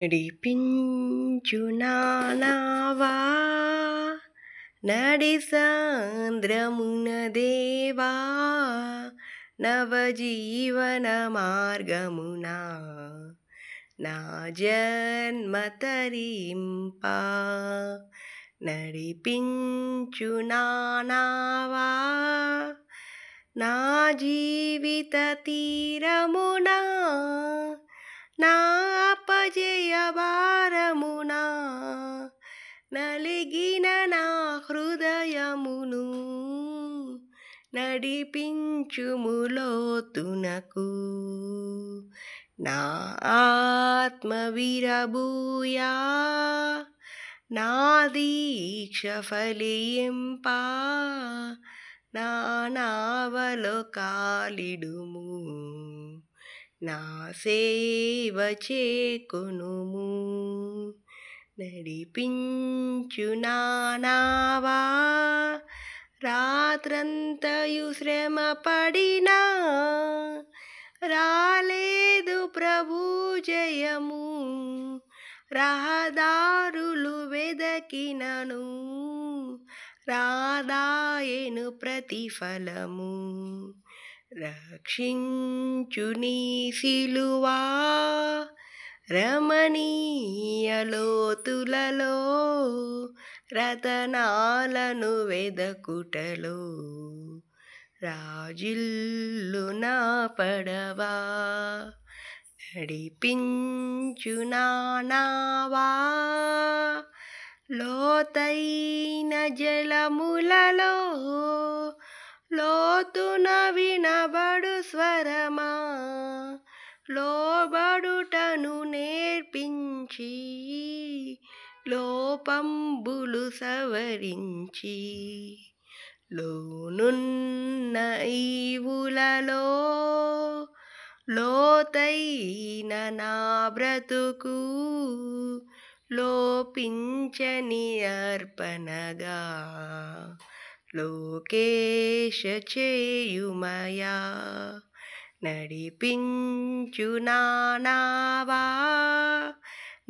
నడిపించు నానావా నడి సాంద్రమున దేవా నవజీవన మార్గమునా నా జన్మ తరింపా నడిపించు నానావా నా జీవిత తీరమునా నా అపజయ భారమునా నలిగిన నా హృదయమును నడిపించుములోతునకు నా ఆత్మ విరబూయా నా దీక్ష ఫలింపా నా నావలో కాలిడుము నా సేవ చేకొనుము నడిపించు నానావా రాత్రంతయు శ్రమ పడినా రాలేదు ప్రభు జయము రహదారులు వెదకినను రాదాయను ప్రతిఫలము రక్షించు నీ సిలువా రమణీయ లోతులలో రతనాలను వెదకుటలో రాజిల్లు నా పడవా నడిపించు నానావా లోతైన జలములలో లోతున వినబడు స్వరమా లోబడుటను నేర్పించి లోపంబులు సవరించి లోనున్న ఈవులలో లోతైన నా బ్రతుకు లోపించని అర్పణగా లోకేశ చేయుమయా నడిపించు నానావా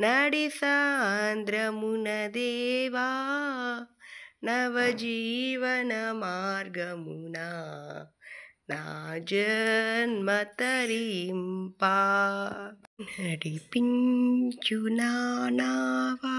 నడి సాంద్రమున దేవా నవజీవన మార్గమునా నా జన్మ తరింపా నడిపించు నానావా